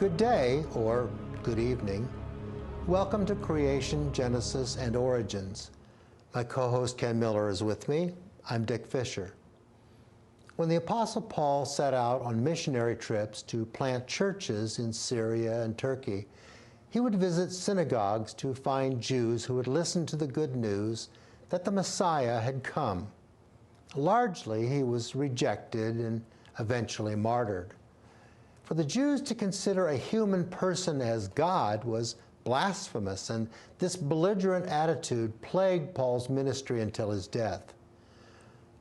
Good day, or good evening. Welcome to Creation, Genesis, and Origins. My co-host Ken Miller is with me. I'm Dick Fisher. When the Apostle Paul set out on missionary trips to plant churches in Syria and Turkey, he would visit synagogues to find Jews who would listen to the good news that the Messiah had come. Largely, he was rejected and eventually martyred. For the Jews to consider a human person as God was blasphemous, and this belligerent attitude plagued Paul's ministry until his death.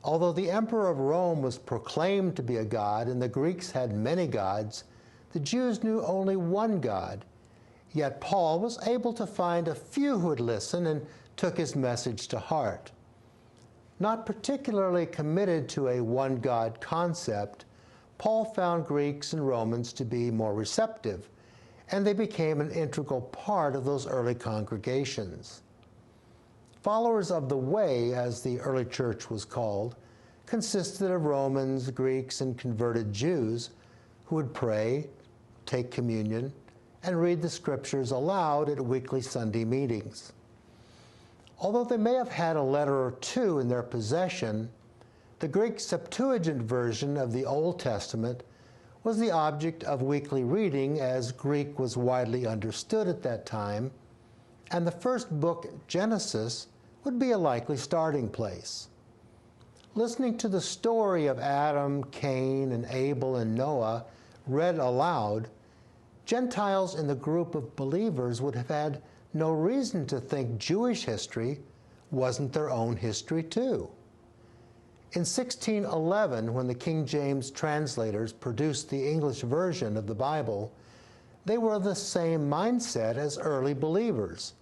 Although the emperor of Rome was proclaimed to be a god and the Greeks had many gods, the Jews knew only one God. Yet Paul was able to find a few who would listen and took his message to heart. Not particularly committed to a one-God concept, Paul found Greeks and Romans to be more receptive, and they became an integral part of those early congregations. Followers of the Way, as the early church was called, consisted of Romans, Greeks, and converted Jews who would pray, take communion, and read the scriptures aloud at weekly Sunday meetings. Although they may have had a letter or two in their possession, the Greek Septuagint version of the Old Testament was the object of weekly reading, as Greek was widely understood at that time, and the first book, Genesis, would be a likely starting place. Listening to the story of Adam, Cain, and Abel and Noah read aloud, Gentiles in the group of believers would have had no reason to think Jewish history wasn't their own history too. In 1611, when the King James translators produced the English version of the Bible, they were of the same mindset as early believers.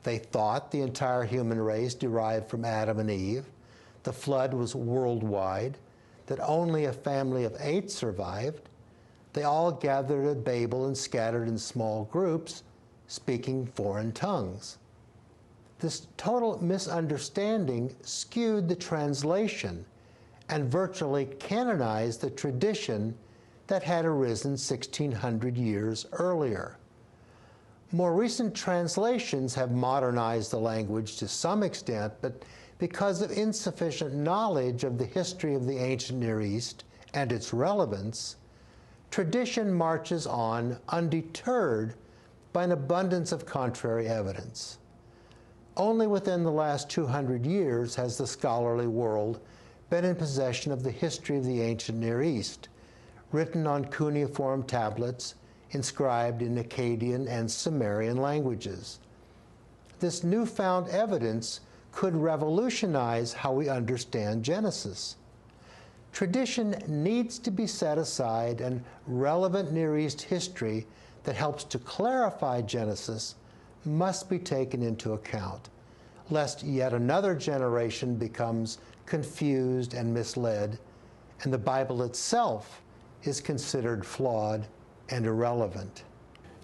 They thought the entire human race derived from Adam and Eve, the flood was worldwide, that only a family of 8 survived. They all gathered at Babel and scattered in small groups, speaking foreign tongues. This total misunderstanding skewed the translation and virtually canonized the tradition that had arisen 1,600 years earlier. More recent translations have modernized the language to some extent, but because of insufficient knowledge of the history of the ancient Near East and its relevance, tradition marches on undeterred by an abundance of contrary evidence. Only within the last 200 years has the scholarly world been in possession of the history of the ancient Near East, written on cuneiform tablets inscribed in Akkadian and Sumerian languages. This newfound evidence could revolutionize how we understand Genesis. Tradition needs to be set aside, and relevant Near East history that helps to clarify Genesis must be taken into account, lest yet another generation becomes confused and misled, and the Bible itself is considered flawed and irrelevant.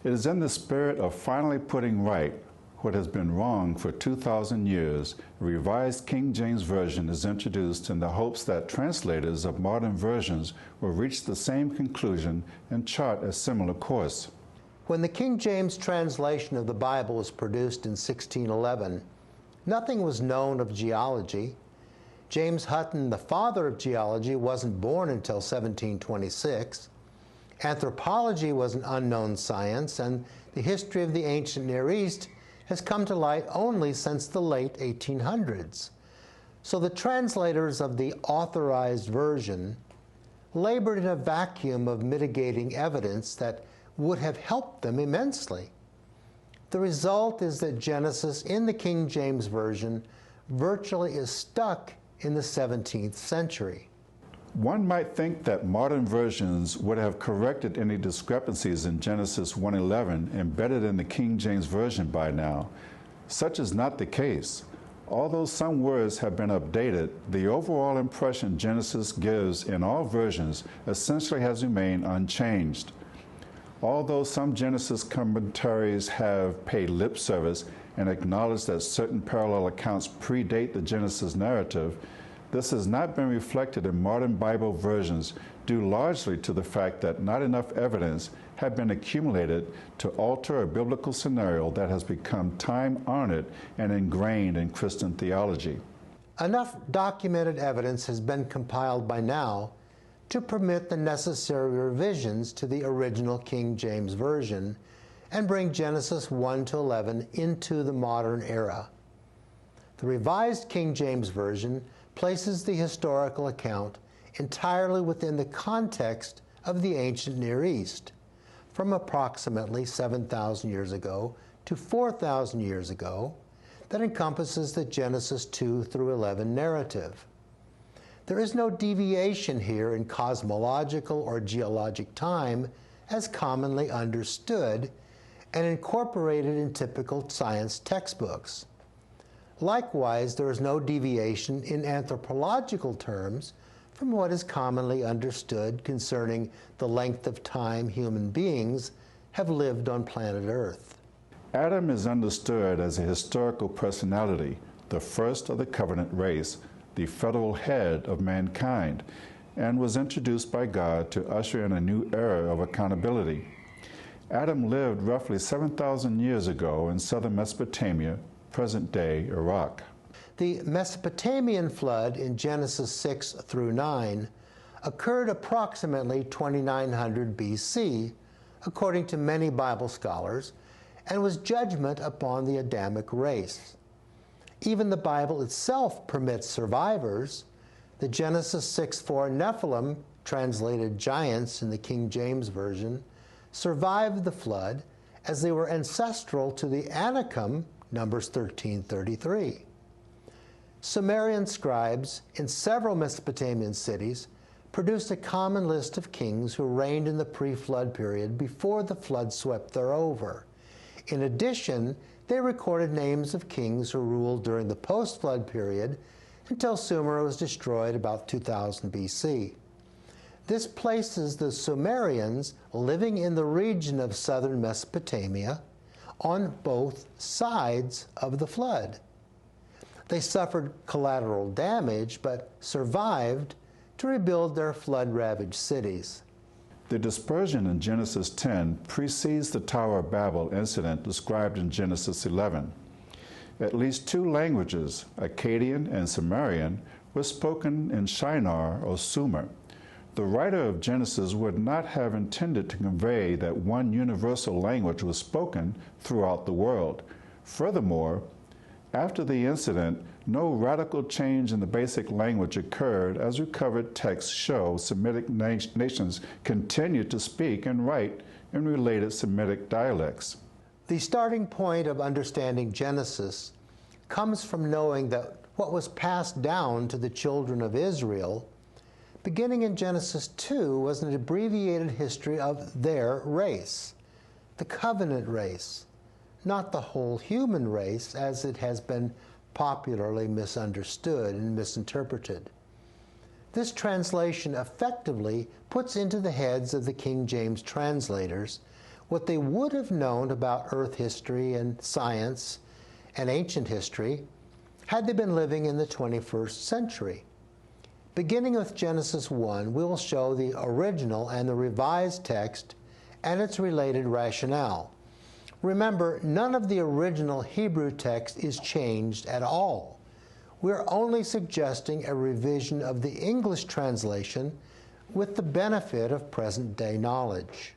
It is in the spirit of finally putting right what has been wrong for 2,000 years, a revised King James Version is introduced in the hopes that translators of modern versions will reach the same conclusion and chart a similar course. When the King James translation of the Bible was produced in 1611, nothing was known of geology. James Hutton, the father of geology, wasn't born until 1726. Anthropology was an unknown science, and the history of the ancient Near East has come to light only since the late 1800s. So the translators of the Authorized version labored in a vacuum of mitigating evidence that would have helped them immensely. The result is that Genesis in the King James Version virtually is stuck in the 17th century. One might think that modern versions would have corrected any discrepancies in Genesis 1:11 embedded in the King James Version by now. Such is not the case. Although some words have been updated, the overall impression Genesis gives in all versions essentially has remained unchanged. Although some Genesis commentaries have paid lip service and acknowledged that certain parallel accounts predate the Genesis narrative, This has not been reflected in modern Bible versions due largely to the fact that not enough evidence had been accumulated to alter a biblical scenario that has become time-honored and ingrained in Christian theology. Enough documented evidence has been compiled by now to permit the necessary revisions to the original King James Version and bring Genesis 1 to 11 into the modern era. The Revised King James Version places the historical account entirely within the context of the ancient Near East, from approximately 7,000 years ago to 4,000 years ago, that encompasses the Genesis 2 through 11 narrative. There is no deviation here in cosmological or geologic time as commonly understood and incorporated in typical science textbooks. Likewise, there is no deviation in anthropological terms from what is commonly understood concerning the length of time human beings have lived on planet Earth. Adam is understood as a historical personality, the first of the covenant race, the federal head of mankind, and was introduced by God to usher in a new era of accountability. Adam lived roughly 7,000 years ago in southern Mesopotamia, present-day Iraq. The Mesopotamian flood in Genesis 6 through 9 occurred approximately 2900 BC, according to many Bible scholars, and was judgment upon the Adamic race. Even the Bible itself permits survivors. The Genesis 6:4 Nephilim, translated giants in the King James Version, survived the flood as they were ancestral to the Anakim, Numbers 13:33. Sumerian scribes in several Mesopotamian cities produced a common list of kings who reigned in the pre-flood period before the flood swept them over. In addition, they recorded names of kings who ruled during the post-flood period until Sumer was destroyed about 2000 BC. This places the Sumerians living in the region of southern Mesopotamia on both sides of the flood. They suffered collateral damage but survived to rebuild their flood-ravaged cities. The dispersion in Genesis 10 precedes the Tower of Babel incident described in Genesis 11. At least two languages, Akkadian and Sumerian, were spoken in Shinar or Sumer. The writer of Genesis would not have intended to convey that one universal language was spoken throughout the world. Furthermore, after the incident, no radical change in the basic language occurred, as recovered texts show Semitic nations continued to speak and write in related Semitic dialects. The starting point of understanding Genesis comes from knowing that what was passed down to the children of Israel, beginning in Genesis 2, was an abbreviated history of their race, the covenant race, not the whole human race as it has been popularly misunderstood and misinterpreted. This translation effectively puts into the heads of the King James translators what they would have known about Earth history and science and ancient history had they been living in the 21st century. Beginning with Genesis 1, we will show the original and the revised text and its related rationale. Remember, none of the original Hebrew text is changed at all. We're only suggesting a revision of the English translation with the benefit of present-day knowledge.